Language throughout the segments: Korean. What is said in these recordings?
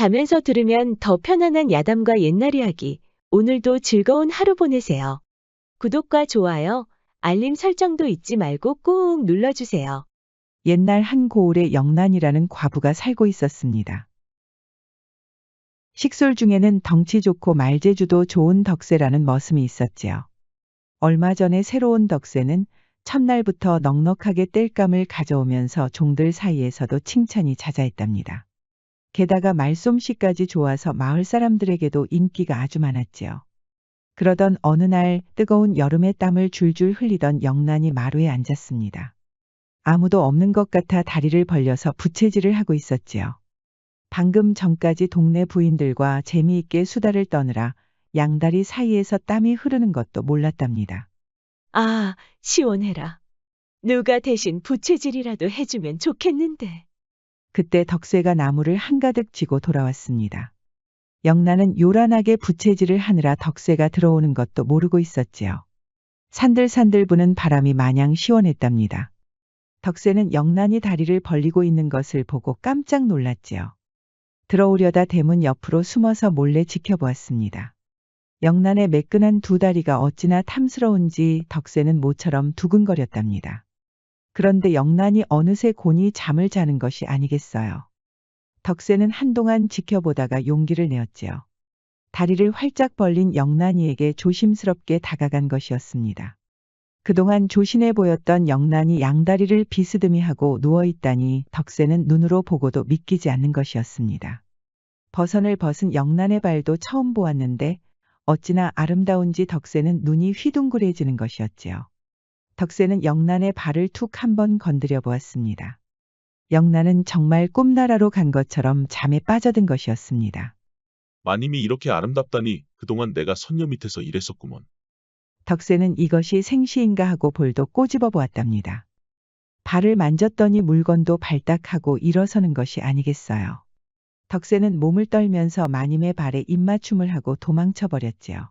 자면서 들으면 더 편안한 야담과 옛날 이야기. 오늘도 즐거운 하루 보내세요. 구독과 좋아요, 알림 설정도 잊지 말고 꾹 눌러주세요. 옛날 한 고을에 영란이라는 과부가 살고 있었습니다. 식솔 중에는 덩치 좋고 말재주도 좋은 덕세라는 머슴이 있었지요. 얼마 전에 새로운 덕세는 첫날부터 넉넉하게 땔감을 가져오면서 종들 사이에서도 칭찬이 자자했답니다. 게다가 말솜씨까지 좋아서 마을 사람들에게도 인기가 아주 많았지요. 그러던 어느 날 뜨거운 여름의 땀을 줄줄 흘리던 영란이 마루에 앉았습니다. 아무도 없는 것 같아 다리를 벌려서 부채질을 하고 있었지요. 방금 전까지 동네 부인들과 재미있게 수다를 떠느라 양다리 사이에서 땀이 흐르는 것도 몰랐답니다. 아, 시원해라. 누가 대신 부채질이라도 해주면 좋겠는데. 그때 덕세가 나무를 한가득 지고 돌아왔습니다. 영란은 요란하게 부채질을 하느라 덕세가 들어오는 것도 모르고 있었지요. 산들산들 부는 바람이 마냥 시원했답니다. 덕세는 영란이 다리를 벌리고 있는 것을 보고 깜짝 놀랐지요. 들어오려다 대문 옆으로 숨어서 몰래 지켜보았습니다. 영란의 매끈한 두 다리가 어찌나 탐스러운지 덕세는 모처럼 두근거렸답니다. 그런데 영란이 어느새 곤히 잠을 자는 것이 아니겠어요. 덕세는 한동안 지켜보다가 용기를 내었지요. 다리를 활짝 벌린 영란이에게 조심스럽게 다가간 것이었습니다. 그동안 조신해 보였던 영란이 양다리를 비스듬히 하고 누워있다니 덕세는 눈으로 보고도 믿기지 않는 것이었습니다. 버선을 벗은 영란의 발도 처음 보았는데 어찌나 아름다운지 덕세는 눈이 휘둥그레지는 것이었지요. 덕세는 영란의 발을 툭 한번 건드려 보았습니다. 영란은 정말 꿈나라로 간 것처럼 잠에 빠져든 것이었습니다. 마님이 이렇게 아름답다니 그동안 내가 선녀 밑에서 일했었구먼. 덕세는 이것이 생시인가 하고 볼도 꼬집어 보았답니다. 발을 만졌더니 물건도 발딱하고 일어서는 것이 아니겠어요. 덕세는 몸을 떨면서 마님의 발에 입맞춤을 하고 도망쳐 버렸지요.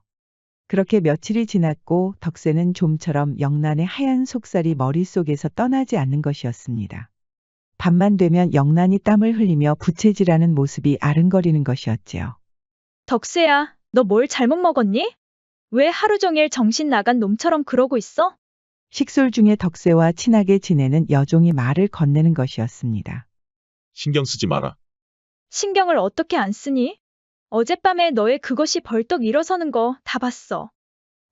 그렇게 며칠이 지났고 덕세는 좀처럼 영란의 하얀 속살이 머릿속에서 떠나지 않는 것이었습니다. 밤만 되면 영란이 땀을 흘리며 부채질하는 모습이 아른거리는 것이었지요. 덕세야, 너 뭘 잘못 먹었니? 왜 하루 종일 정신 나간 놈처럼 그러고 있어? 식솔 중에 덕세와 친하게 지내는 여종이 말을 건네는 것이었습니다. 신경 쓰지 마라. 신경을 어떻게 안 쓰니? 어젯밤에 너의 그것이 벌떡 일어서는 거 다 봤어.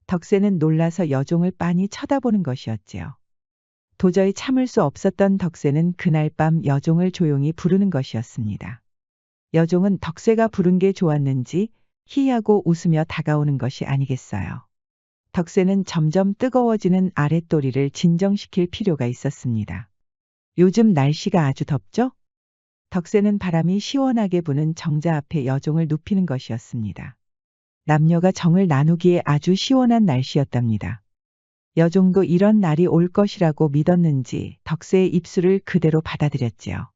덕세는 놀라서 여종을 빤히 쳐다보는 것이었지요. 도저히 참을 수 없었던 덕세는 그날 밤 여종을 조용히 부르는 것이었습니다. 여종은 덕세가 부른 게 좋았는지 희하고 웃으며 다가오는 것이 아니겠어요. 덕세는 점점 뜨거워지는 아랫도리를 진정시킬 필요가 있었습니다. 요즘 날씨가 아주 덥죠? 덕세는 바람이 시원하게 부는 정자 앞에 여종을 눕히는 것이었습니다. 남녀가 정을 나누기에 아주 시원한 날씨였답니다. 여종도 이런 날이 올 것이라고 믿었는지 덕세의 입술을 그대로 받아들였지요.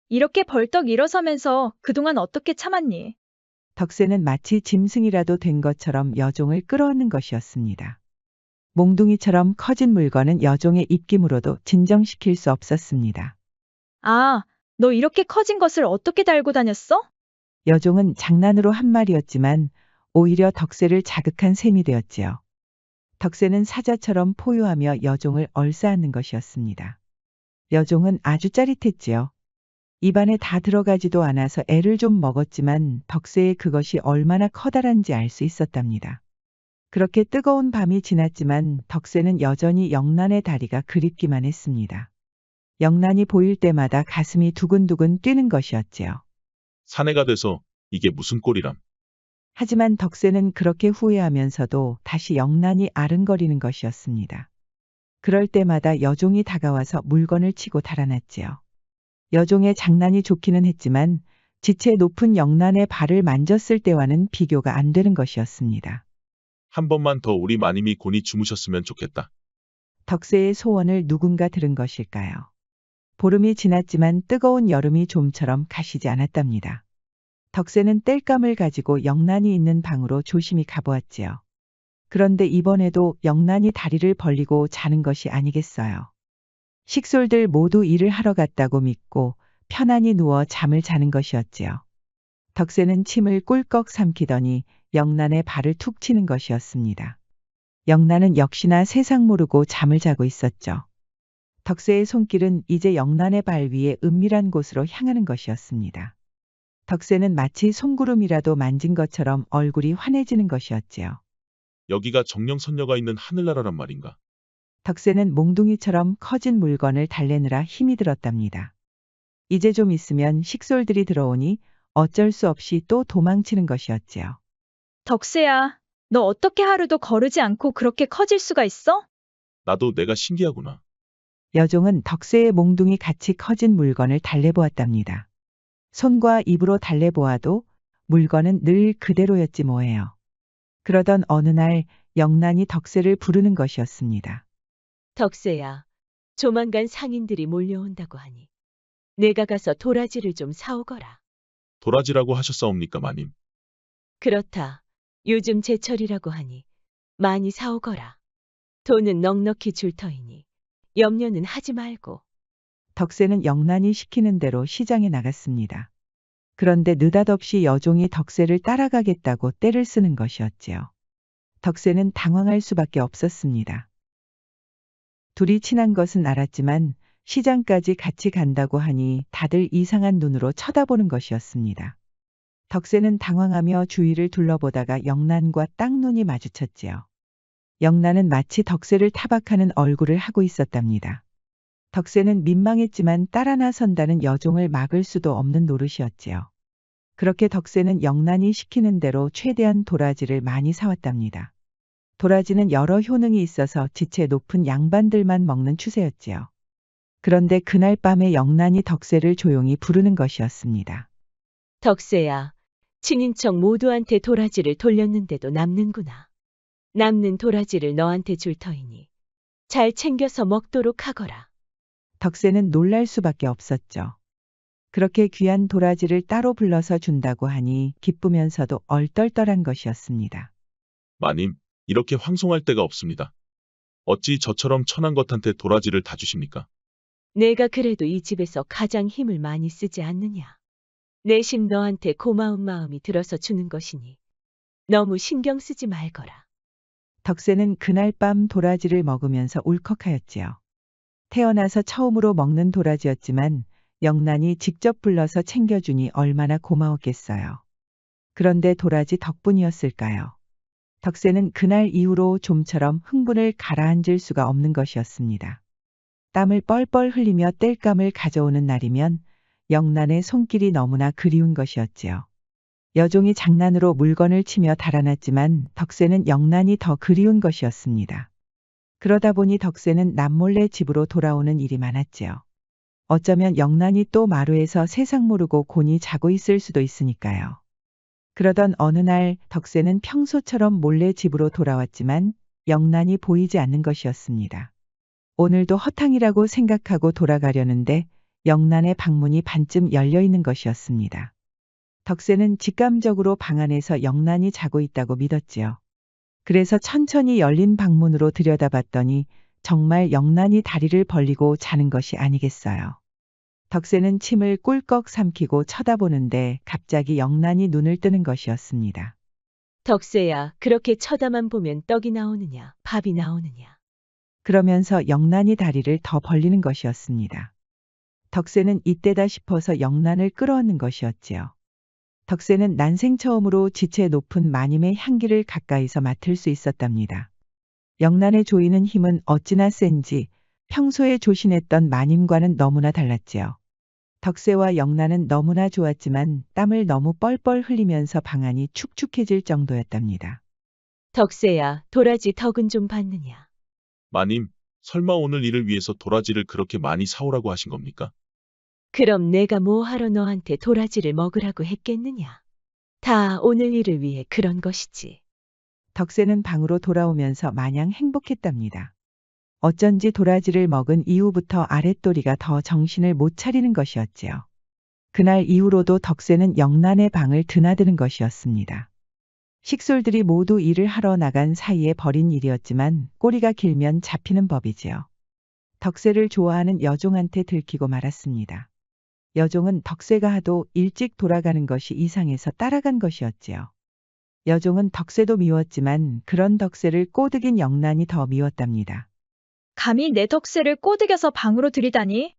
이렇게 벌떡 일어서면서 그동안 어떻게 참았니? 덕세는 마치 짐승이라도 된 것처럼 여종을 끌어안는 것이었습니다. 몽둥이처럼 커진 물건은 여종의 입김으로도 진정시킬 수 없었습니다. 아, 너 이렇게 커진 것을 어떻게 달고 다녔어? 여종은 장난으로 한 말이었지만 오히려 덕세를 자극한 셈이 되었지요. 덕세는 사자처럼 포효하며 여종을 얼싸안는 것이었습니다. 여종은 아주 짜릿했지요. 입안에 다 들어가지도 않아서 애를 좀 먹었지만 덕세의 그것이 얼마나 커다란지 알 수 있었답니다. 그렇게 뜨거운 밤이 지났지만 덕세는 여전히 영란의 다리가 그립기만 했습니다. 영란이 보일 때마다 가슴이 두근두근 뛰는 것이었지요. 사내가 돼서 이게 무슨 꼴이람. 하지만 덕세는 그렇게 후회하면서도 다시 영란이 아른거리는 것이었습니다. 그럴 때마다 여종이 다가와서 물건을 치고 달아났지요. 여종의 장난이 좋기는 했지만 지체 높은 영란의 발을 만졌을 때와는 비교가 안 되는 것이었습니다. 한 번만 더 우리 마님이 곤히 주무셨으면 좋겠다. 덕세의 소원을 누군가 들은 것일까요? 보름이 지났지만 뜨거운 여름이 좀처럼 가시지 않았답니다. 덕세는 땔감을 가지고 영란이 있는 방으로 조심히 가보았지요. 그런데 이번에도 영란이 다리를 벌리고 자는 것이 아니겠어요. 식솔들 모두 일을 하러 갔다고 믿고 편안히 누워 잠을 자는 것이었지요. 덕세는 침을 꿀꺽 삼키더니 영란의 발을 툭 치는 것이었습니다. 영란은 역시나 세상 모르고 잠을 자고 있었죠. 덕세의 손길은 이제 영란의 발 위에 은밀한 곳으로 향하는 것이었습니다. 덕세는 마치 송구름이라도 만진 것처럼 얼굴이 환해지는 것이었지요. 여기가 정령선녀가 있는 하늘나라란 말인가? 덕세는 몽둥이처럼 커진 물건을 달래느라 힘이 들었답니다. 이제 좀 있으면 식솔들이 들어오니 어쩔 수 없이 또 도망치는 것이었지요. 덕세야, 너 어떻게 하루도 거르지 않고 그렇게 커질 수가 있어? 나도 내가 신기하구나. 여종은 덕세의 몽둥이 같이 커진 물건을 달래보았답니다. 손과 입으로 달래보아도 물건은 늘 그대로였지 뭐예요. 그러던 어느 날 영란이 덕세를 부르는 것이었습니다. 덕세야, 조만간 상인들이 몰려온다고 하니 내가 가서 도라지를 좀 사오거라. 도라지라고 하셨사옵니까, 마님? 그렇다. 요즘 제철이라고 하니 많이 사오거라. 돈은 넉넉히 줄 터이니 염려는 하지 말고. 덕세는 영란이 시키는 대로 시장에 나갔습니다. 그런데 느닷없이 여종이 덕세를 따라가겠다고 떼를 쓰는 것이었지요. 덕세는 당황할 수밖에 없었습니다. 둘이 친한 것은 알았지만 시장까지 같이 간다고 하니 다들 이상한 눈으로 쳐다보는 것이었습니다. 덕세는 당황하며 주위를 둘러보다가 영란과 딱 눈이 마주쳤지요. 영란은 마치 덕세를 타박하는 얼굴을 하고 있었답니다. 덕세는 민망했지만 따라 나선다는 여종을 막을 수도 없는 노릇이었지요. 그렇게 덕세는 영란이 시키는 대로 최대한 도라지를 많이 사왔답니다. 도라지는 여러 효능이 있어서 지체 높은 양반들만 먹는 추세였지요. 그런데 그날 밤에 영란이 덕세를 조용히 부르는 것이었습니다. 덕세야, 친인척 모두한테 도라지를 돌렸는데도 남는구나. 남는 도라지를 너한테 줄 터이니 잘 챙겨서 먹도록 하거라. 덕세는 놀랄 수밖에 없었죠. 그렇게 귀한 도라지를 따로 불러서 준다고 하니 기쁘면서도 얼떨떨한 것이었습니다. 마님, 이렇게 황송할 데가 없습니다. 어찌 저처럼 천한 것한테 도라지를 다 주십니까? 내가 그래도 이 집에서 가장 힘을 많이 쓰지 않느냐. 내심 너한테 고마운 마음이 들어서 주는 것이니 너무 신경 쓰지 말거라. 덕세는 그날 밤 도라지를 먹으면서 울컥하였지요. 태어나서 처음으로 먹는 도라지였지만 영란이 직접 불러서 챙겨주니 얼마나 고마웠겠어요. 그런데 도라지 덕분이었을까요? 덕세는 그날 이후로 좀처럼 흥분을 가라앉을 수가 없는 것이었습니다. 땀을 뻘뻘 흘리며 땔감을 가져오는 날이면 영란의 손길이 너무나 그리운 것이었지요. 여종이 장난으로 물건을 치며 달아났지만 덕세는 영란이 더 그리운 것이었습니다. 그러다 보니 덕세는 남몰래 집으로 돌아오는 일이 많았지요. 어쩌면 영란이 또 마루에서 세상 모르고 곤히 자고 있을 수도 있으니까요. 그러던 어느 날 덕세는 평소처럼 몰래 집으로 돌아왔지만 영란이 보이지 않는 것이었습니다. 오늘도 허탕이라고 생각하고 돌아가려는데 영란의 방문이 반쯤 열려 있는 것이었습니다. 덕세는 직감적으로 방 안에서 영란이 자고 있다고 믿었지요. 그래서 천천히 열린 방문으로 들여다봤더니 정말 영란이 다리를 벌리고 자는 것이 아니겠어요. 덕세는 침을 꿀꺽 삼키고 쳐다보는데 갑자기 영란이 눈을 뜨는 것이었습니다. 덕세야, 그렇게 쳐다만 보면 떡이 나오느냐, 밥이 나오느냐. 그러면서 영란이 다리를 더 벌리는 것이었습니다. 덕세는 이때다 싶어서 영란을 끌어안는 것이었지요. 덕세는 난생 처음으로 지체 높은 마님의 향기를 가까이서 맡을 수 있었답니다. 영란의 조이는 힘은 어찌나 센지 평소에 조신했던 마님과는 너무나 달랐지요. 덕세와 영란은 너무나 좋았지만 땀을 너무 뻘뻘 흘리면서 방안이 축축해질 정도였답니다. 덕세야, 도라지 덕은 좀 받느냐. 마님, 설마 오늘 일을 위해서 도라지를 그렇게 많이 사오라고 하신 겁니까? 그럼 내가 뭐하러 너한테 도라지를 먹으라고 했겠느냐. 다 오늘 일을 위해 그런 것이지. 덕세는 방으로 돌아오면서 마냥 행복했답니다. 어쩐지 도라지를 먹은 이후부터 아랫도리가 더 정신을 못 차리는 것이었지요. 그날 이후로도 덕세는 영란의 방을 드나드는 것이었습니다. 식솔들이 모두 일을 하러 나간 사이에 벌인 일이었지만 꼬리가 길면 잡히는 법이지요. 덕세를 좋아하는 여종한테 들키고 말았습니다. 여종은 덕세가 하도 일찍 돌아가는 것이 이상해서 따라간 것이었지요. 여종은 덕세도 미웠지만 그런 덕세를 꼬드긴 영란이 더 미웠답니다. 감히 내 덕세를 꼬드겨서 방으로 들이다니?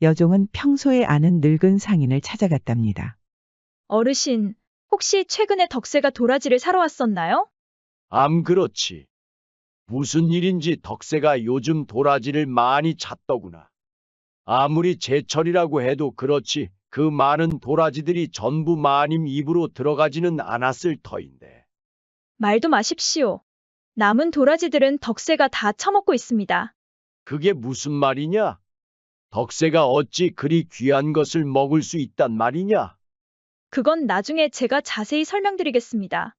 여종은 평소에 아는 늙은 상인을 찾아갔답니다. 어르신, 혹시 최근에 덕세가 도라지를 사러 왔었나요? 그렇지. 무슨 일인지 덕세가 요즘 도라지를 많이 찾더구나. 아무리 제철이라고 해도 그렇지 그 많은 도라지들이 전부 마님 입으로 들어가지는 않았을 터인데. 말도 마십시오. 남은 도라지들은 덕세가 다 처먹고 있습니다. 그게 무슨 말이냐? 덕세가 어찌 그리 귀한 것을 먹을 수 있단 말이냐? 그건 나중에 제가 자세히 설명드리겠습니다.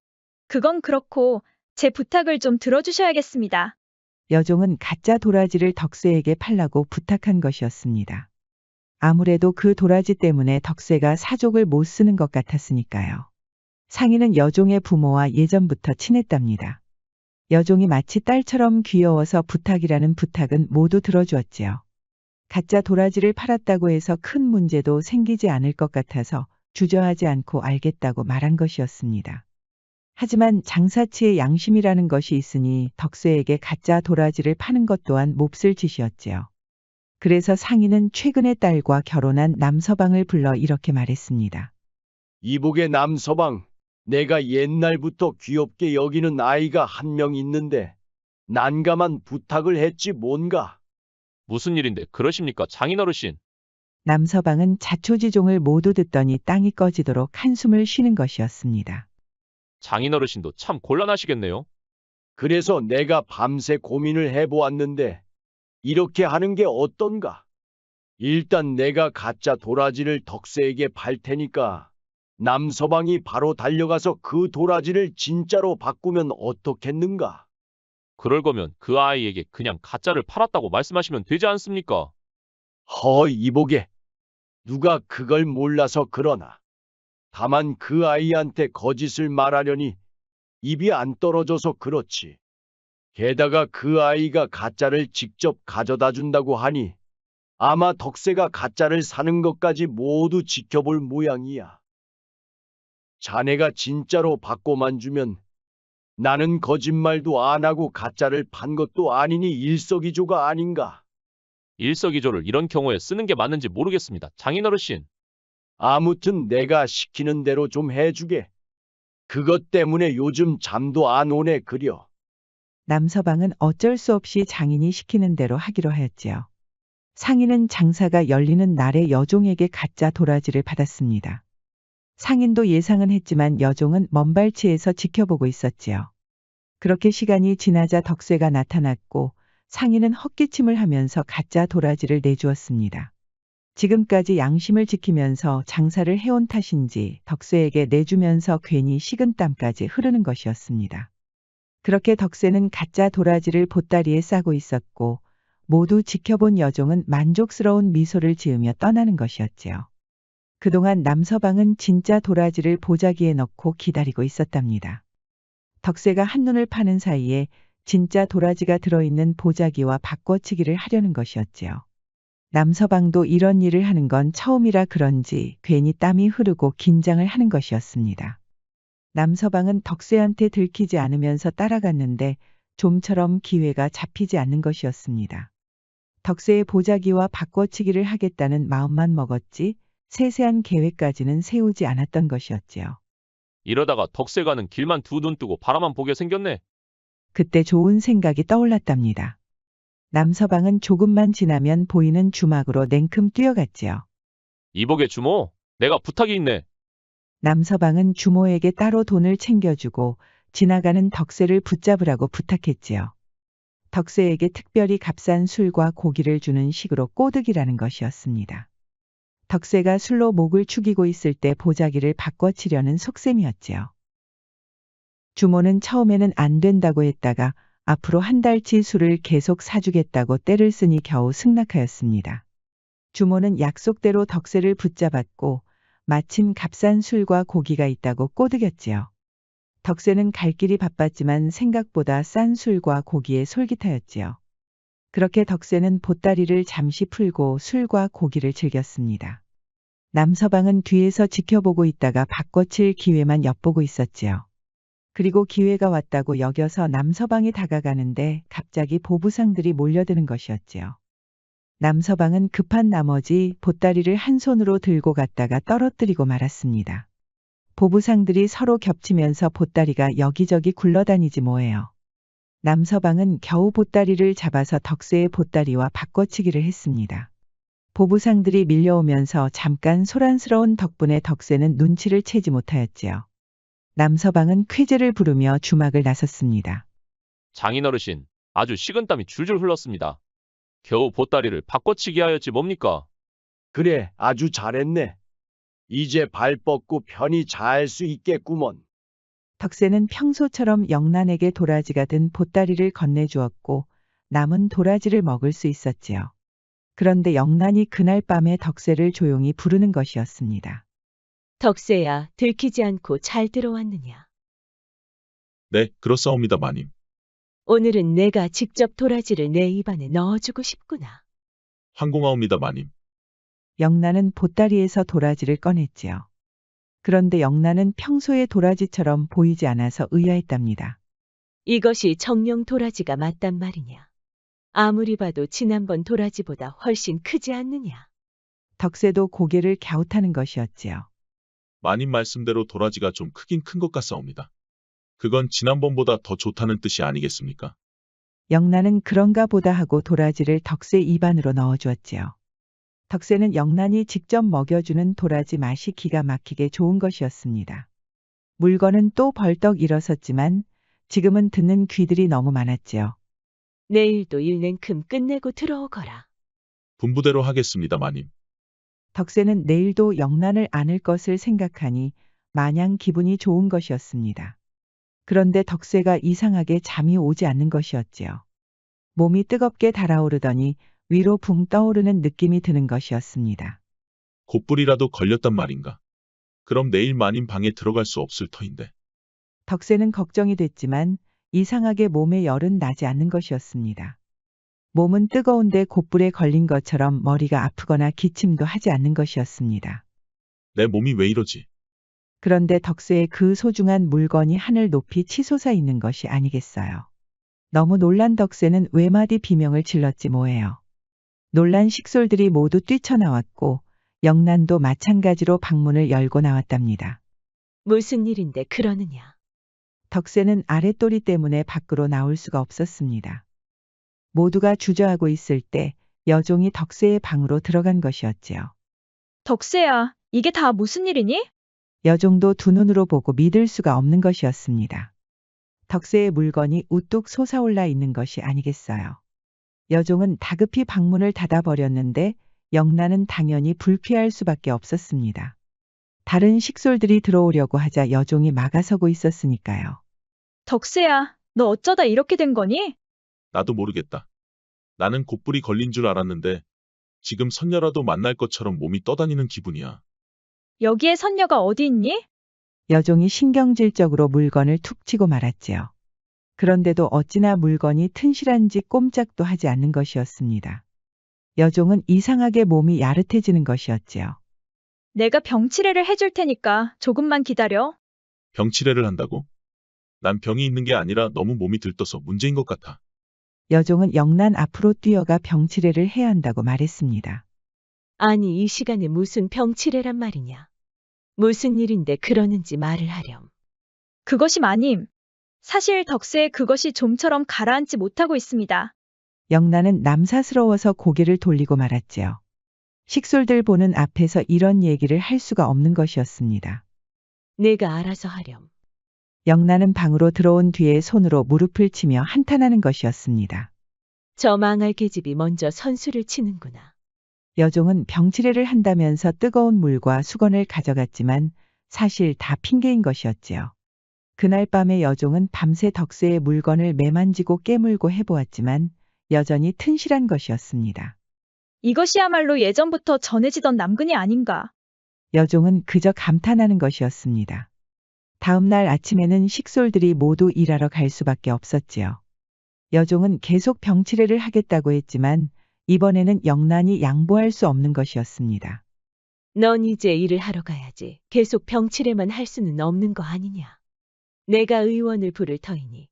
그건 그렇고 제 부탁을 좀 들어주셔야겠습니다. 여종은 가짜 도라지를 덕세에게 팔라고 부탁한 것이었습니다. 아무래도 그 도라지 때문에 덕세가 사족을 못 쓰는 것 같았으니까요. 상인은 여종의 부모와 예전부터 친했답니다. 여종이 마치 딸처럼 귀여워서 부탁이라는 부탁은 모두 들어주었지요. 가짜 도라지를 팔았다고 해서 큰 문제도 생기지 않을 것 같아서 주저하지 않고 알겠다고 말한 것이었습니다. 하지만 장사치의 양심이라는 것이 있으니 덕세에게 가짜 도라지를 파는 것 또한 몹쓸 짓이었지요. 그래서 상인은 최근에 딸과 결혼한 남서방을 불러 이렇게 말했습니다. 이복의 남서방, 내가 옛날부터 귀엽게 여기는 아이가 한 명 있는데 난감한 부탁을 했지 뭔가. 무슨 일인데 그러십니까, 장인어르신? 남서방은 자초지종을 모두 듣더니 땅이 꺼지도록 한숨을 쉬는 것이었습니다. 장인어르신도 참 곤란하시겠네요. 그래서 내가 밤새 고민을 해보았는데 이렇게 하는 게 어떤가? 일단 내가 가짜 도라지를 덕세에게 팔 테니까 남서방이 바로 달려가서 그 도라지를 진짜로 바꾸면 어떻겠는가? 그럴 거면 그 아이에게 그냥 가짜를 팔았다고 말씀하시면 되지 않습니까? 이복에 누가 그걸 몰라서 그러나. 다만 그 아이한테 거짓을 말하려니 입이 안 떨어져서 그렇지. 게다가 그 아이가 가짜를 직접 가져다 준다고 하니 아마 덕세가 가짜를 사는 것까지 모두 지켜볼 모양이야. 자네가 진짜로 받고만 주면 나는 거짓말도 안 하고 가짜를 판 것도 아니니 일석이조가 아닌가. 일석이조를 이런 경우에 쓰는 게 맞는지 모르겠습니다, 장인어르신. 아무튼 내가 시키는 대로 좀 해주게. 그것 때문에 요즘 잠도 안 오네 그려. 남서방은 어쩔 수 없이 장인이 시키는 대로 하기로 하였지요. 상인은 장사가 열리는 날에 여종에게 가짜 도라지를 받았습니다. 상인도 예상은 했지만 여종은 먼발치에서 지켜보고 있었지요. 그렇게 시간이 지나자 덕세가 나타났고 상인은 헛기침을 하면서 가짜 도라지를 내주었습니다. 지금까지 양심을 지키면서 장사를 해온 탓인지 덕세에게 내주면서 괜히 식은땀까지 흐르는 것이었습니다. 그렇게 덕세는 가짜 도라지를 보따리에 싸고 있었고 모두 지켜본 여종은 만족스러운 미소를 지으며 떠나는 것이었지요. 그동안 남서방은 진짜 도라지를 보자기에 넣고 기다리고 있었답니다. 덕세가 한눈을 파는 사이에 진짜 도라지가 들어있는 보자기와 바꿔치기를 하려는 것이었지요. 남서방도 이런 일을 하는 건 처음이라 그런지 괜히 땀이 흐르고 긴장을 하는 것이었습니다. 남서방은 덕세한테 들키지 않으면서 따라갔는데 좀처럼 기회가 잡히지 않는 것이었습니다. 덕세의 보자기와 바꿔치기를 하겠다는 마음만 먹었지 세세한 계획까지는 세우지 않았던 것이었지요. 이러다가 덕세가는 길만 두 눈 뜨고 바라만 보게 생겼네. 그때 좋은 생각이 떠올랐답니다. 남서방은 조금만 지나면 보이는 주막으로 냉큼 뛰어갔지요. 이복의 주모, 내가 부탁이 있네. 남서방은 주모에게 따로 돈을 챙겨주고 지나가는 덕세를 붙잡으라고 부탁했지요. 덕세에게 특별히 값싼 술과 고기를 주는 식으로 꼬드기라는 것이었습니다. 덕세가 술로 목을 축이고 있을 때 보자기를 바꿔치려는 속셈이었지요. 주모는 처음에는 안 된다고 했다가 앞으로 한 달치 술을 계속 사주겠다고 떼를 쓰니 겨우 승낙하였습니다. 주모는 약속대로 덕세를 붙잡았고 마침 값싼 술과 고기가 있다고 꼬드겼지요. 덕세는 갈 길이 바빴지만 생각보다 싼 술과 고기에 솔깃하였지요. 그렇게 덕세는 보따리를 잠시 풀고 술과 고기를 즐겼습니다. 남서방은 뒤에서 지켜보고 있다가 바꿔칠 기회만 엿보고 있었지요. 그리고 기회가 왔다고 여겨서 남서방이 다가가는데 갑자기 보부상들이 몰려드는 것이었지요. 남서방은 급한 나머지 보따리를 한 손으로 들고 갔다가 떨어뜨리고 말았습니다. 보부상들이 서로 겹치면서 보따리가 여기저기 굴러다니지 뭐예요. 남서방은 겨우 보따리를 잡아서 덕세의 보따리와 바꿔치기를 했습니다. 보부상들이 밀려오면서 잠깐 소란스러운 덕분에 덕세는 눈치를 채지 못하였지요. 남서방은 쾌재를 부르며 주막을 나섰습니다. 장인어르신, 아주 식은땀이 줄줄 흘렀습니다. 겨우 보따리를 바꿔치기 하였지 뭡니까? 그래, 아주 잘했네. 이제 발 뻗고 편히 잘 수 있겠구먼. 덕세는 평소처럼 영란에게 도라지가 든 보따리를 건네주었고 남은 도라지를 먹을 수 있었지요. 그런데 영란이 그날 밤에 덕세를 조용히 부르는 것이었습니다. 덕세야, 들키지 않고 잘 들어왔느냐? 네, 그렇사옵니다, 마님. 오늘은 내가 직접 도라지를 내 입안에 넣어주고 싶구나. 황공하옵니다, 마님. 영란은 보따리에서 도라지를 꺼냈지요. 그런데 영란은 평소의 도라지처럼 보이지 않아서 의아했답니다. 이것이 정령 도라지가 맞단 말이냐? 아무리 봐도 지난번 도라지보다 훨씬 크지 않느냐? 덕세도 고개를 갸웃하는 것이었지요. 마님 말씀대로 도라지가 좀 크긴 큰 것 같사옵니다. 그건 지난번보다 더 좋다는 뜻이 아니겠습니까? 영란은 그런가 보다 하고 도라지를 덕세 입안으로 넣어주었지요. 덕세는 영란이 직접 먹여주는 도라지 맛이 기가 막히게 좋은 것이었습니다. 물건은 또 벌떡 일어섰지만 지금은 듣는 귀들이 너무 많았지요. 내일도 일냉큼 끝내고 들어오거라. 분부대로 하겠습니다, 마님. 덕세는 내일도 영란을 안을 것을 생각하니 마냥 기분이 좋은 것이었습니다. 그런데 덕세가 이상하게 잠이 오지 않는 것이었지요. 몸이 뜨겁게 달아오르더니 위로 붕 떠오르는 느낌이 드는 것이었습니다. 곧불이라도 걸렸단 말인가? 그럼 내일 마님 방에 들어갈 수 없을 터인데. 덕세는 걱정이 됐지만 이상하게 몸에 열은 나지 않는 것이었습니다. 몸은 뜨거운데 곧불에 걸린 것처럼 머리가 아프거나 기침도 하지 않는 것이었습니다. 내 몸이 왜 이러지? 그런데 덕세의 그 소중한 물건이 하늘 높이 치솟아 있는 것이 아니겠어요. 너무 놀란 덕세는 외마디 비명을 질렀지 뭐예요. 놀란 식솔들이 모두 뛰쳐나왔고 영란도 마찬가지로 방문을 열고 나왔답니다. 무슨 일인데 그러느냐? 덕세는 아랫도리 때문에 밖으로 나올 수가 없었습니다. 모두가 주저하고 있을 때 여종이 덕세의 방으로 들어간 것이었지요. 덕세야, 이게 다 무슨 일이니? 여종도 두 눈으로 보고 믿을 수가 없는 것이었습니다. 덕세의 물건이 우뚝 솟아올라 있는 것이 아니겠어요. 여종은 다급히 방문을 닫아버렸는데 영란은 당연히 불피할 수밖에 없었습니다. 다른 식솔들이 들어오려고 하자 여종이 막아서고 있었으니까요. 덕세야, 너 어쩌다 이렇게 된 거니? 나도 모르겠다. 나는 곧불이 걸린 줄 알았는데 지금 선녀라도 만날 것처럼 몸이 떠다니는 기분이야. 여기에 선녀가 어디 있니? 여종이 신경질적으로 물건을 툭 치고 말았지요. 그런데도 어찌나 물건이 튼실한지 꼼짝도 하지 않는 것이었습니다. 여종은 이상하게 몸이 야릇해지는 것이었지요. 내가 병치레를 해줄 테니까 조금만 기다려. 병치레를 한다고? 난 병이 있는 게 아니라 너무 몸이 들떠서 문제인 것 같아. 여종은 영란 앞으로 뛰어가 병치레를 해야 한다고 말했습니다. 아니, 이 시간에 무슨 병치레란 말이냐? 무슨 일인데 그러는지 말을 하렴. 그것이 마님. 사실 덕세에 그것이 좀처럼 가라앉지 못하고 있습니다. 영란은 남사스러워서 고개를 돌리고 말았지요. 식솔들 보는 앞에서 이런 얘기를 할 수가 없는 것이었습니다. 내가 알아서 하렴. 영란은 방으로 들어온 뒤에 손으로 무릎을 치며 한탄하는 것이었습니다. 저 망할 계집이 먼저 선수를 치는구나. 여종은 병치레를 한다면서 뜨거운 물과 수건을 가져갔지만 사실 다 핑계인 것이었지요. 그날 밤에 여종은 밤새 덕세의 물건을 매만지고 깨물고 해보았지만 여전히 튼실한 것이었습니다. 이것이야말로 예전부터 전해지던 남근이 아닌가. 여종은 그저 감탄하는 것이었습니다. 다음 날 아침에는 식솔들이 모두 일하러 갈 수밖에 없었지요. 여종은 계속 병치레를 하겠다고 했지만 이번에는 영란이 양보할 수 없는 것이었습니다. 넌 이제 일을 하러 가야지. 계속 병치레만 할 수는 없는 거 아니냐. 내가 의원을 부를 터이니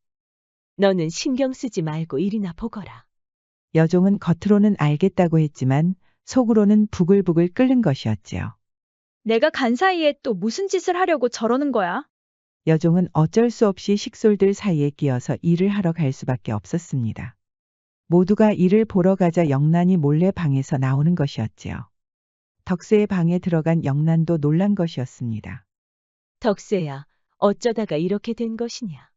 너는 신경 쓰지 말고 일이나 보거라. 여종은 겉으로는 알겠다고 했지만 속으로는 부글부글 끓는 것이었지요. 내가 간 사이에 또 무슨 짓을 하려고 저러는 거야? 여종은 어쩔 수 없이 식솔들 사이에 끼어서 일을 하러 갈 수밖에 없었습니다. 모두가 일을 보러 가자 영란이 몰래 방에서 나오는 것이었지요. 덕세의 방에 들어간 영란도 놀란 것이었습니다. 덕세야, 어쩌다가 이렇게 된 것이냐.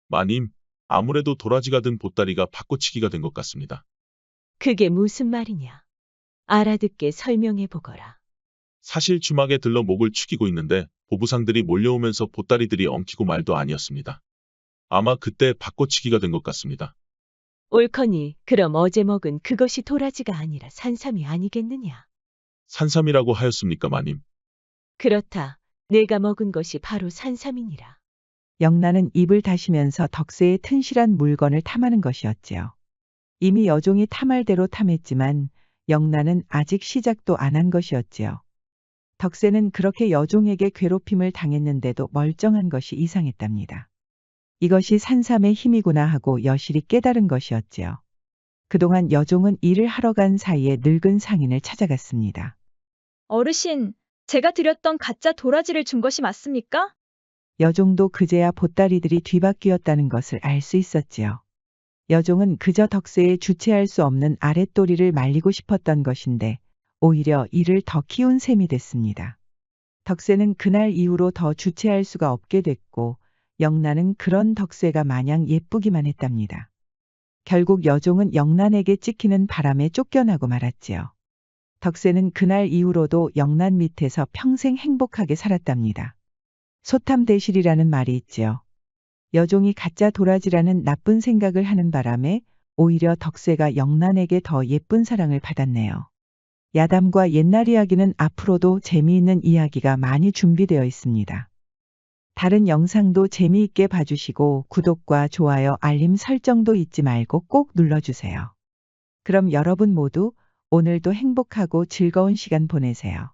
마님, 아무래도 도라지가 든 보따리가 바꿔치기가 된 것 같습니다. 그게 무슨 말이냐. 알아듣게 설명해 보거라. 사실 주막에 들러 목을 축이고 있는데 보부상들이 몰려오면서 보따리들이 엉키고 말도 아니었습니다. 아마 그때 바꿔치기가 된 것 같습니다. 옳거니 그럼 어제 먹은 그것이 도라지가 아니라 산삼이 아니겠느냐. 산삼이라고 하였습니까, 마님? 그렇다. 내가 먹은 것이 바로 산삼이니라. 영란은 입을 다시면서 덕세의 튼실한 물건을 탐하는 것이었지요. 이미 여종이 탐할 대로 탐했지만 영란은 아직 시작도 안 한 것이었지요. 덕세는 그렇게 여종에게 괴롭힘을 당했는데도 멀쩡한 것이 이상했답니다. 이것이 산삼의 힘이구나 하고 여실히 깨달은 것이었지요. 그동안 여종은 일을 하러 간 사이에 늙은 상인을 찾아갔습니다. 어르신, 제가 드렸던 가짜 도라지를 준 것이 맞습니까? 여종도 그제야 보따리들이 뒤바뀌었다는 것을 알 수 있었지요. 여종은 그저 덕세에 주체할 수 없는 아랫도리를 말리고 싶었던 것인데 오히려 이를 더 키운 셈이 됐습니다. 덕세는 그날 이후로 더 주체할 수가 없게 됐고 영란은 그런 덕세가 마냥 예쁘기만 했답니다. 결국 여종은 영란에게 찍히는 바람에 쫓겨나고 말았지요. 덕세는 그날 이후로도 영란 밑에서 평생 행복하게 살았답니다. 소탐대실이라는 말이 있지요. 여종이 가짜 도라지라는 나쁜 생각을 하는 바람에 오히려 덕세가 영란에게 더 예쁜 사랑을 받았네요. 야담과 옛날 이야기는 앞으로도 재미있는 이야기가 많이 준비되어 있습니다. 다른 영상도 재미있게 봐주시고 구독과 좋아요, 알림 설정도 잊지 말고 꼭 눌러주세요. 그럼 여러분 모두 오늘도 행복하고 즐거운 시간 보내세요.